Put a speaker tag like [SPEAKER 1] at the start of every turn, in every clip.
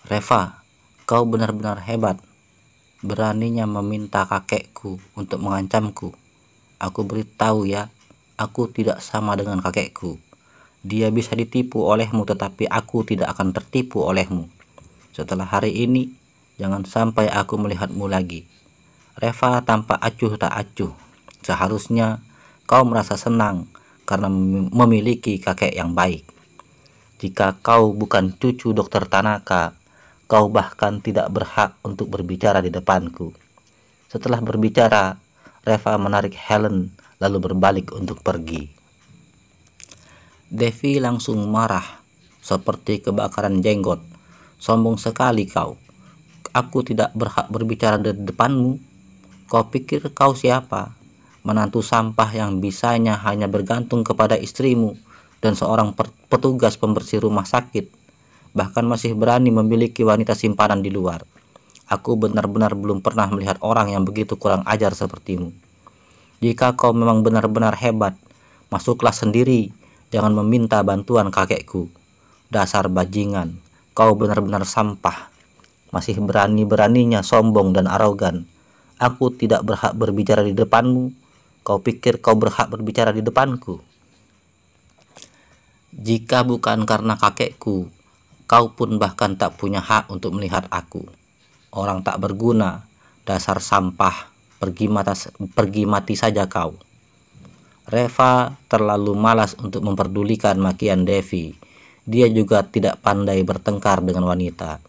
[SPEAKER 1] Reva, kau benar-benar hebat. Beraninya meminta kakekku untuk mengancamku. Aku beritahu ya, aku tidak sama dengan kakekku. Dia bisa ditipu olehmu, tetapi aku tidak akan tertipu olehmu. Setelah hari ini, jangan sampai aku melihatmu lagi. Reva tampak acuh tak acuh. Seharusnya kau merasa senang karena memiliki kakek yang baik. Jika kau bukan cucu Dokter Tanaka, kau bahkan tidak berhak untuk berbicara di depanku. Setelah berbicara, Reva menarik Helen lalu berbalik untuk pergi. Devi langsung marah, seperti kebakaran jenggot. Sombong sekali kau. Aku tidak berhak berbicara di depanmu. Kau pikir kau siapa? Menantu sampah yang bisanya hanya bergantung kepada istrimu dan seorang petugas pembersih rumah sakit. Bahkan masih berani memiliki wanita simpanan di luar. Aku benar-benar belum pernah melihat orang yang begitu kurang ajar sepertimu. Jika kau memang benar-benar hebat, masuklah sendiri. Jangan meminta bantuan kakekku. Dasar bajingan, kau benar-benar sampah. Masih berani-beraninya sombong dan arogan. Aku tidak berhak berbicara di depanmu. Kau pikir kau berhak berbicara di depanku? Jika bukan karena kakekku, kau pun bahkan tak punya hak untuk melihat aku. Orang tak berguna, dasar sampah, pergi mati saja kau. Reva terlalu malas untuk memperdulikan makian Devi. Dia juga tidak pandai bertengkar dengan wanita.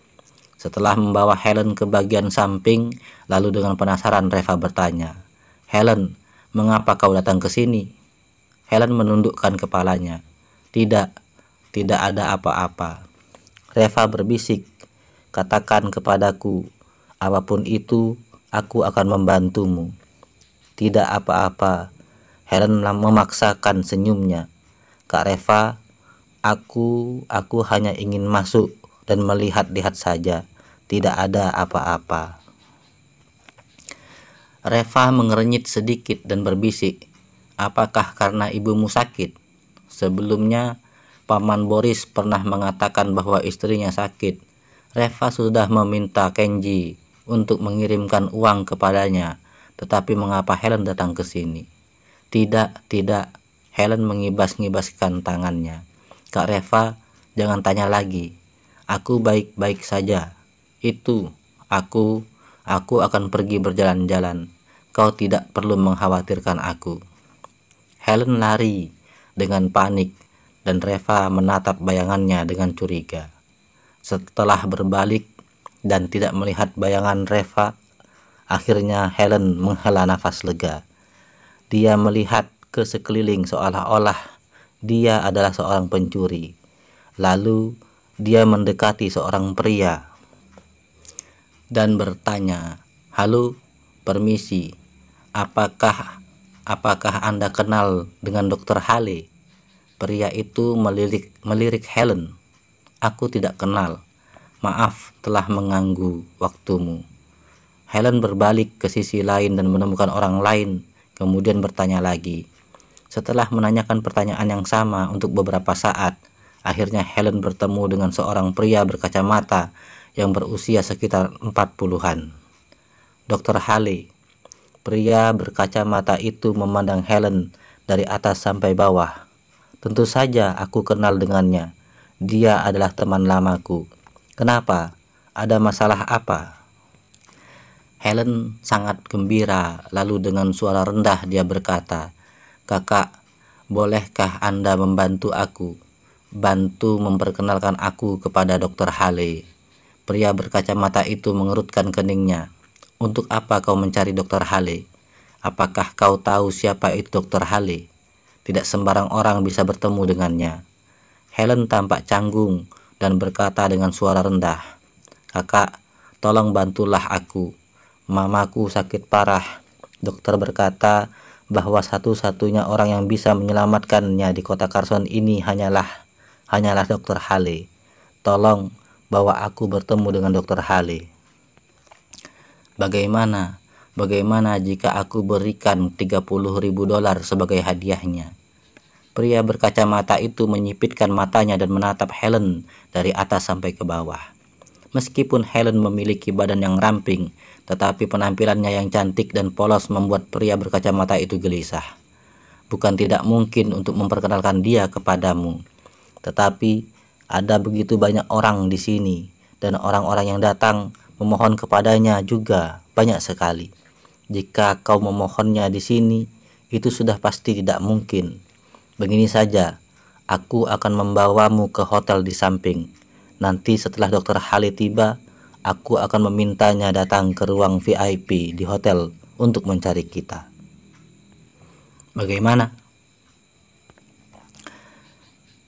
[SPEAKER 1] Setelah membawa Helen ke bagian samping, lalu dengan penasaran Reva bertanya, "Helen, mengapa kau datang ke sini?" Helen menundukkan kepalanya. Tidak ada apa-apa. Reva berbisik, "Katakan kepadaku, apapun itu, aku akan membantumu." "Tidak apa-apa." Helen memaksakan senyumnya. "Kak Reva, aku hanya ingin masuk dan melihat-lihat saja. Tidak ada apa-apa." Reva mengernyit sedikit dan berbisik, "Apakah karena ibumu sakit? Sebelumnya, Paman Boris pernah mengatakan bahwa istrinya sakit. Reva sudah meminta Kenji untuk mengirimkan uang kepadanya, tetapi mengapa Helen datang ke sini?" Tidak. Helen mengibas-ngibaskan tangannya. "Kak Reva, jangan tanya lagi. Aku baik-baik saja. Aku akan pergi berjalan-jalan. Kau tidak perlu mengkhawatirkan aku." Helen lari dengan panik dan Reva menatap bayangannya dengan curiga. Setelah berbalik dan tidak melihat bayangan Reva, akhirnya Helen menghela nafas lega. Dia melihat ke sekeliling seolah-olah dia adalah seorang pencuri. Lalu dia mendekati seorang pria dan bertanya, "Halo, permisi. Apakah Anda kenal dengan Dr. Hale?" Pria itu melirik Helen. "Aku tidak kenal. Maaf telah mengganggu waktumu." Helen berbalik ke sisi lain dan menemukan orang lain, kemudian bertanya lagi. Setelah menanyakan pertanyaan yang sama untuk beberapa saat, akhirnya Helen bertemu dengan seorang pria berkacamata yang berusia sekitar 40-an. "Dr. Hale." Pria berkacamata itu memandang Helen dari atas sampai bawah. "Tentu saja aku kenal dengannya. Dia adalah teman lamaku. Kenapa? Ada masalah apa?" Helen sangat gembira, lalu dengan suara rendah dia berkata, "Kakak, bolehkah Anda membantu aku? Bantu memperkenalkan aku kepada Dr. Hale." Pria berkacamata itu mengerutkan keningnya. "Untuk apa kau mencari Dr. Hale? Apakah kau tahu siapa itu Dr. Hale? Tidak sembarang orang bisa bertemu dengannya." Helen tampak canggung dan berkata dengan suara rendah, "Kakak, tolong bantulah aku. Mamaku sakit parah. Dokter berkata bahwa satu-satunya orang yang bisa menyelamatkannya di kota Carson ini hanyalah Dr. Hale. Tolong bawa aku bertemu dengan Dr. Hale." Bagaimana jika aku berikan $30.000 sebagai hadiahnya?" Pria berkacamata itu menyipitkan matanya dan menatap Helen dari atas sampai ke bawah. Meskipun Helen memiliki badan yang ramping, tetapi penampilannya yang cantik dan polos membuat pria berkacamata itu gelisah. Bukan tidak mungkin untuk memperkenalkan dia kepadamu, tetapi ada begitu banyak orang di sini, dan orang-orang yang datang memohon kepadanya juga banyak sekali. Jika kau memohonnya di sini, itu sudah pasti tidak mungkin. Begini saja, aku akan membawamu ke hotel di samping. Nanti setelah Dr. Hale tiba, aku akan memintanya datang ke ruang VIP di hotel untuk mencari kita. Bagaimana?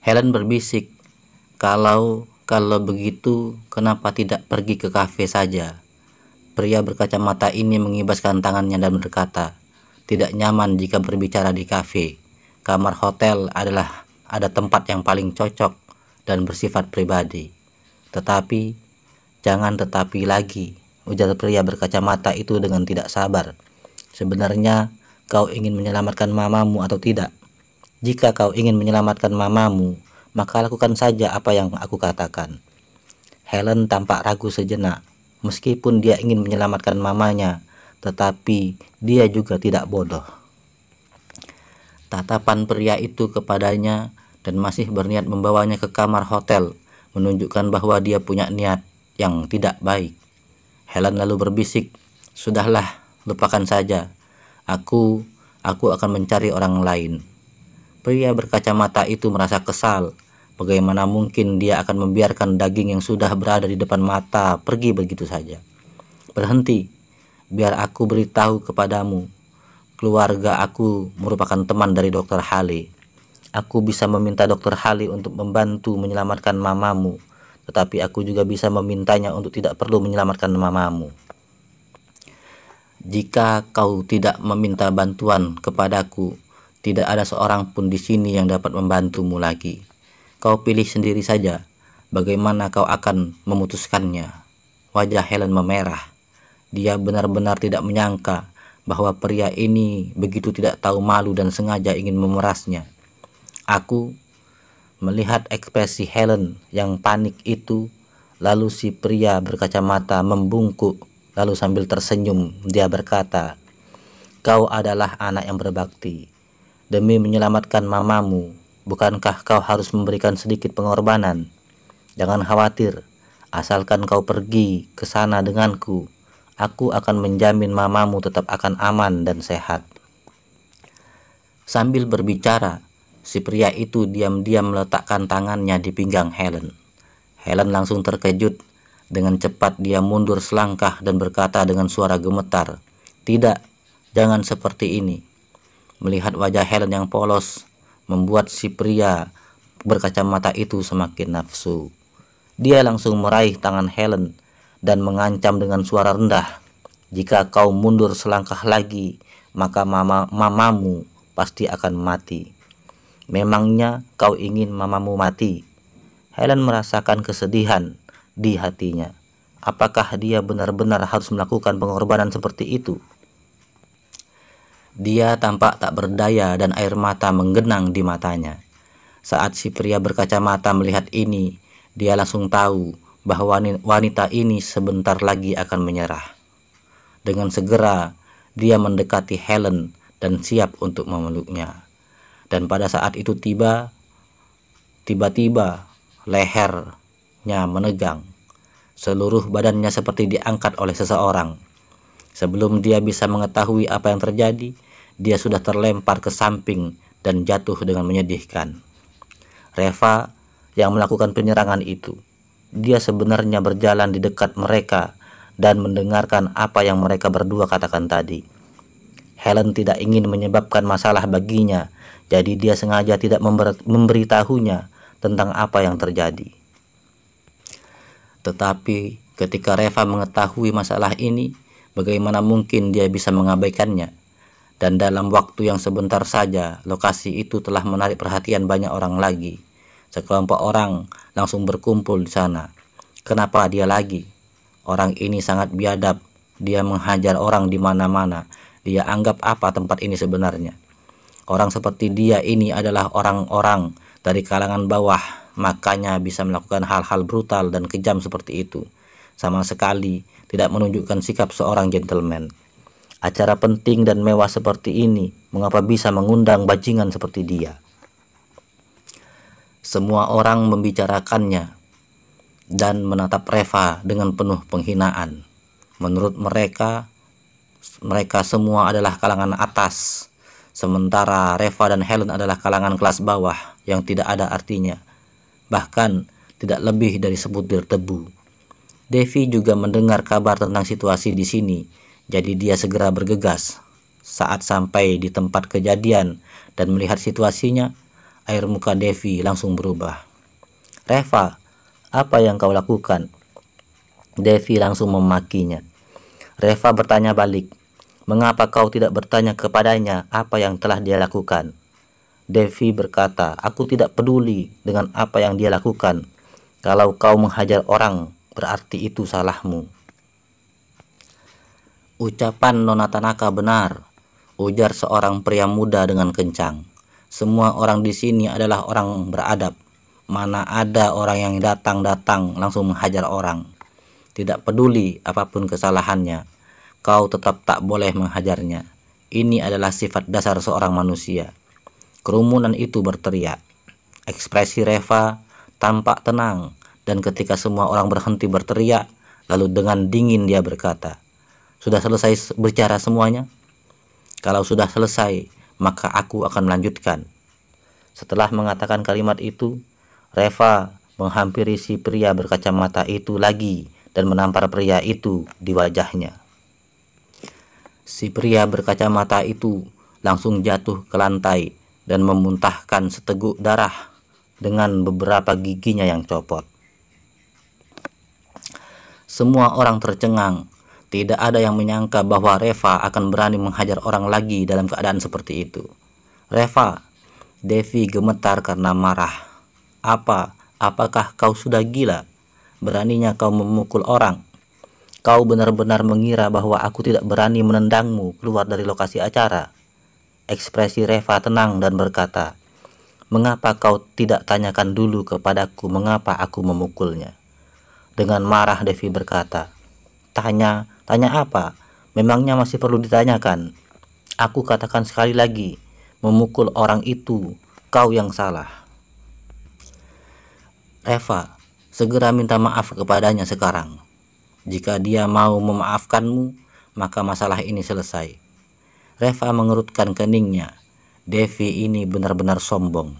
[SPEAKER 1] Helen berbisik, kalau begitu, kenapa tidak pergi ke kafe saja? Pria berkacamata ini mengibaskan tangannya dan berkata, tidak nyaman jika berbicara di kafe. Kamar hotel ada tempat yang paling cocok dan bersifat pribadi. Tetapi, jangan tetapi lagi, ujar pria berkacamata itu dengan tidak sabar. Sebenarnya, kau ingin menyelamatkan mamamu atau tidak? Jika kau ingin menyelamatkan mamamu, maka lakukan saja apa yang aku katakan. Helen tampak ragu sejenak. Meskipun dia ingin menyelamatkan mamanya, tetapi dia juga tidak bodoh. Tatapan pria itu kepadanya dan masih berniat membawanya ke kamar hotel menunjukkan bahwa dia punya niat yang tidak baik. Helen lalu berbisik, sudahlah, lupakan saja. Aku akan mencari orang lain. Pria berkacamata itu merasa kesal. Bagaimana mungkin dia akan membiarkan daging yang sudah berada di depan mata pergi begitu saja? Berhenti, biar aku beritahu kepadamu. Keluarga aku merupakan teman dari Dr. Hale. Aku bisa meminta Dr. Hale untuk membantu menyelamatkan mamamu, tetapi aku juga bisa memintanya untuk tidak perlu menyelamatkan mamamu. Jika kau tidak meminta bantuan kepadaku, tidak ada seorang pun di sini yang dapat membantumu lagi. Kau pilih sendiri saja, bagaimana kau akan memutuskannya. Wajah Helen memerah. Dia benar-benar tidak menyangka bahwa pria ini begitu tidak tahu malu dan sengaja ingin memerasnya. Aku melihat ekspresi Helen yang panik itu, lalu si pria berkacamata membungkuk, lalu sambil tersenyum dia berkata, kau adalah anak yang berbakti. Demi menyelamatkan mamamu, bukankah kau harus memberikan sedikit pengorbanan? Jangan khawatir, asalkan kau pergi ke sana denganku, aku akan menjamin mamamu tetap akan aman dan sehat. Sambil berbicara, si pria itu diam-diam meletakkan tangannya di pinggang Helen. Helen langsung terkejut. Dengan cepat dia mundur selangkah dan berkata dengan suara gemetar, tidak, jangan seperti ini. Melihat wajah Helen yang polos, membuat si pria berkacamata itu semakin nafsu. Dia langsung meraih tangan Helen dan mengancam dengan suara rendah, jika kau mundur selangkah lagi, maka mamamu pasti akan mati. Memangnya kau ingin mamamu mati? Helen merasakan kesedihan di hatinya. Apakah dia benar-benar harus melakukan pengorbanan seperti itu? Dia tampak tak berdaya dan air mata menggenang di matanya. Saat si pria berkacamata melihat ini, dia langsung tahu bahwa wanita ini sebentar lagi akan menyerah. Dengan segera, dia mendekati Helen dan siap untuk memeluknya. Dan pada saat itu tiba-tiba lehernya menegang. Seluruh badannya seperti diangkat oleh seseorang. Sebelum dia bisa mengetahui apa yang terjadi, dia sudah terlempar ke samping dan jatuh dengan menyedihkan. Reva yang melakukan penyerangan itu, dia sebenarnya berjalan di dekat mereka dan mendengarkan apa yang mereka berdua katakan tadi. Helen tidak ingin menyebabkan masalah baginya, jadi dia sengaja tidak memberitahunya tentang apa yang terjadi. Tetapi ketika Reva mengetahui masalah ini, bagaimana mungkin dia bisa mengabaikannya? Dan dalam waktu yang sebentar saja, lokasi itu telah menarik perhatian banyak orang lagi. Sekelompok orang langsung berkumpul di sana. Kenapa dia lagi? Orang ini sangat biadab. Dia menghajar orang di mana-mana. Dia anggap apa tempat ini sebenarnya? Orang seperti dia ini adalah orang-orang dari kalangan bawah, makanya bisa melakukan hal-hal brutal dan kejam seperti itu. sama sekali tidak menunjukkan sikap seorang gentleman. Acara penting dan mewah seperti ini, mengapa bisa mengundang bajingan seperti dia? Semua orang membicarakannya dan menatap Reva dengan penuh penghinaan. Menurut mereka semua adalah kalangan atas, sementara Reva dan Helen adalah kalangan kelas bawah yang tidak ada artinya, bahkan tidak lebih dari sebutir debu. Devi juga mendengar kabar tentang situasi di sini, jadi dia segera bergegas. Saat sampai di tempat kejadian dan melihat situasinya, air muka Devi langsung berubah. "Reva, apa yang kau lakukan?" Devi langsung memakinya. Reva bertanya balik, "Mengapa kau tidak bertanya kepadanya apa yang telah dia lakukan?" Devi berkata, "Aku tidak peduli dengan apa yang dia lakukan. Kalau kau menghajar orang, berarti itu salahmu." "Ucapan Nona Tanaka benar," ujar seorang pria muda dengan kencang. "Semua orang di sini adalah orang beradab. Mana ada orang yang datang langsung menghajar orang. Tidak peduli apapun kesalahannya, kau tetap tak boleh menghajarnya. Ini adalah sifat dasar seorang manusia." Kerumunan itu berteriak. Ekspresi Reva tampak tenang, dan ketika semua orang berhenti berteriak, lalu dengan dingin dia berkata, "Sudah selesai bicara semuanya? Kalau sudah selesai, maka aku akan melanjutkan." Setelah mengatakan kalimat itu, Reva menghampiri si pria berkacamata itu lagi dan menampar pria itu di wajahnya. Si pria berkacamata itu langsung jatuh ke lantai dan memuntahkan seteguk darah dengan beberapa giginya yang copot. Semua orang tercengang. Tidak ada yang menyangka bahwa Reva akan berani menghajar orang lagi dalam keadaan seperti itu. "Reva," Devi gemetar karena marah. Apakah kau sudah gila? Beraninya kau memukul orang? Kau benar-benar mengira bahwa aku tidak berani menendangmu keluar dari lokasi acara?" Ekspresi Reva tenang dan berkata, "Mengapa kau tidak tanyakan dulu kepadaku mengapa aku memukulnya?" Dengan marah Devi berkata, Tanya apa? Memangnya masih perlu ditanyakan? Aku katakan sekali lagi, memukul orang itu kau yang salah." "Reva, segera minta maaf kepadanya sekarang. Jika dia mau memaafkanmu, maka masalah ini selesai." Reva mengerutkan keningnya. Devi ini benar-benar sombong.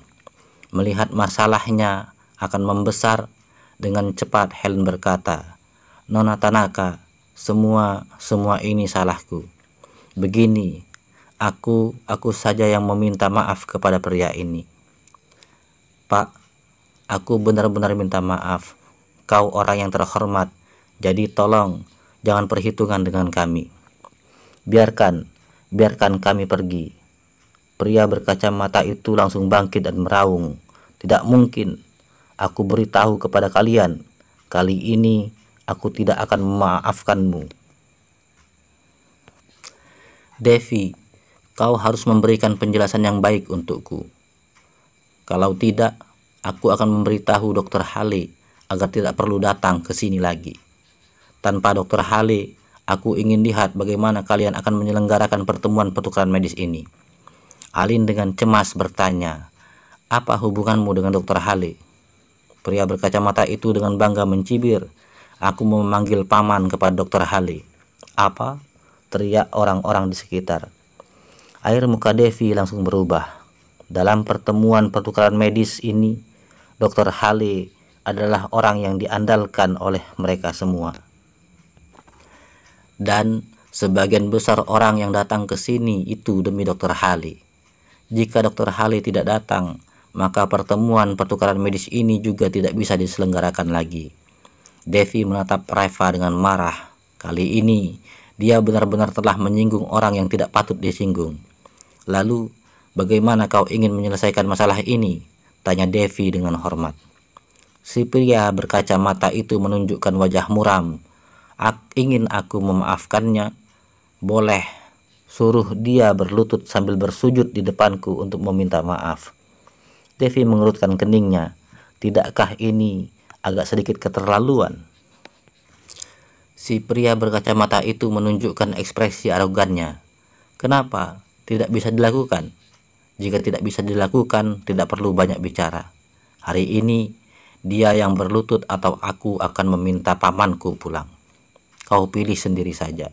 [SPEAKER 1] Melihat masalahnya akan membesar, dengan cepat Helen berkata, "Nona Tanaka, semua ini salahku. Begini, aku saja yang meminta maaf kepada pria ini." "Pak, aku benar-benar minta maaf. Kau orang yang terhormat, jadi tolong jangan perhitungan dengan kami. Biarkan kami pergi." Pria berkacamata itu langsung bangkit dan meraung, "Tidak mungkin. Aku beritahu kepada kalian, kali ini aku tidak akan memaafkanmu." "Devi, kau harus memberikan penjelasan yang baik untukku. Kalau tidak, aku akan memberitahu Dr. Hale agar tidak perlu datang ke sini lagi. Tanpa Dr. Hale, aku ingin lihat bagaimana kalian akan menyelenggarakan pertemuan pertukaran medis ini." Alin dengan cemas bertanya, "Apa hubunganmu dengan Dr. Hale?" Pria berkacamata itu dengan bangga mencibir, "Aku mau memanggil paman kepada Dr. Hale." "Apa?" teriak orang-orang di sekitar. Air muka Devi langsung berubah. Dalam pertemuan pertukaran medis ini, Dr. Hale adalah orang yang diandalkan oleh mereka semua. Dan sebagian besar orang yang datang ke sini itu demi Dr. Hale. Jika Dr. Hale tidak datang, maka pertemuan pertukaran medis ini juga tidak bisa diselenggarakan lagi. Devi menatap Reva dengan marah. Kali ini, dia benar-benar telah menyinggung orang yang tidak patut disinggung. "Lalu, bagaimana kau ingin menyelesaikan masalah ini?" tanya Devi dengan hormat. Si pria berkacamata itu menunjukkan wajah muram. Ingin aku memaafkannya? Boleh. Suruh dia berlutut sambil bersujud di depanku untuk meminta maaf." Devi mengerutkan keningnya. Tidakkah ini agak sedikit keterlaluan? Si pria berkacamata itu menunjukkan ekspresi arogannya. Kenapa tidak bisa dilakukan? Jika tidak bisa dilakukan, tidak perlu banyak bicara. Hari ini, dia yang berlutut atau aku akan meminta pamanku pulang. Kau pilih sendiri saja.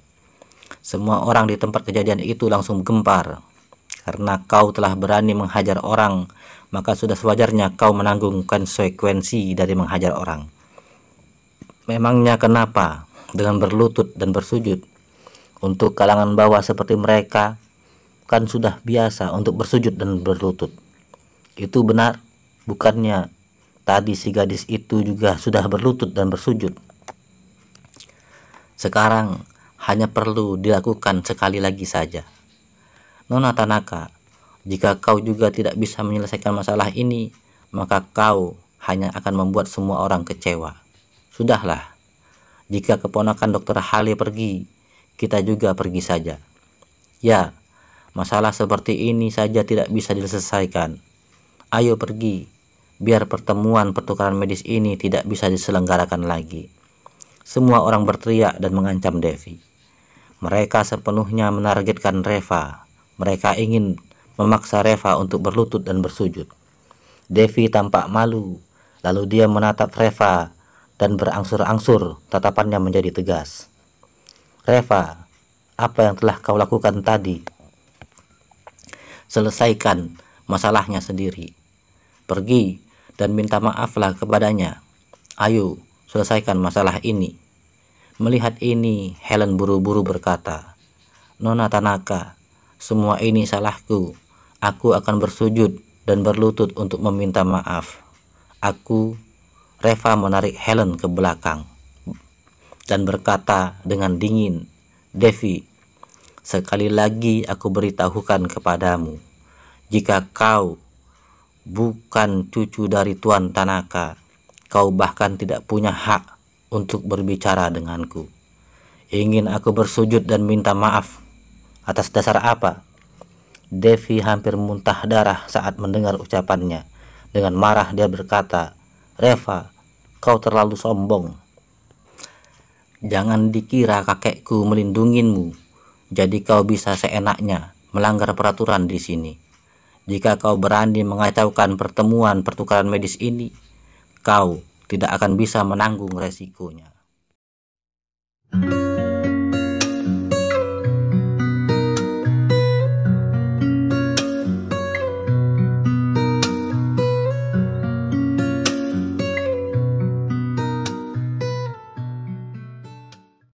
[SPEAKER 1] Semua orang di tempat kejadian itu langsung gempar. Karena kau telah berani menghajar orang, maka sudah sewajarnya kau menanggung konsekuensi dari menghajar orang. Memangnya kenapa dengan berlutut dan bersujud? Untuk kalangan bawah seperti mereka, kan sudah biasa untuk bersujud dan berlutut. Itu benar, bukannya tadi si gadis itu juga sudah berlutut dan bersujud? Sekarang hanya perlu dilakukan sekali lagi saja. Nona Tanaka, jika kau juga tidak bisa menyelesaikan masalah ini, maka kau hanya akan membuat semua orang kecewa. Sudahlah, jika keponakan Dr. Hale pergi, kita juga pergi saja. Ya, masalah seperti ini saja tidak bisa diselesaikan. Ayo pergi, biar pertemuan pertukaran medis ini tidak bisa diselenggarakan lagi. Semua orang berteriak dan mengancam Devi. Mereka sepenuhnya menargetkan Reva. Mereka ingin memaksa Reva untuk berlutut dan bersujud. Devi tampak malu, lalu dia menatap Reva dan berangsur-angsur tatapannya menjadi tegas. Reva, apa yang telah kau lakukan tadi? Selesaikan masalahnya sendiri. Pergi dan minta maaflah kepadanya. Ayo, selesaikan masalah ini. Melihat ini, Helen buru-buru berkata, Nona Tanaka, semua ini salahku. Aku akan bersujud dan berlutut untuk meminta maaf. Reva menarik Helen ke belakang dan berkata dengan dingin, Devi, sekali lagi aku beritahukan kepadamu, jika kau bukan cucu dari Tuan Tanaka, kau bahkan tidak punya hak untuk berbicara denganku. Ingin aku bersujud dan minta maaf atas dasar apa? Devi hampir muntah darah saat mendengar ucapannya. Dengan marah dia berkata, Reva, kau terlalu sombong. Jangan dikira kakekku melindungimu, jadi kau bisa seenaknya melanggar peraturan di sini. Jika kau berani mengacaukan pertemuan pertukaran medis ini, kau tidak akan bisa menanggung resikonya.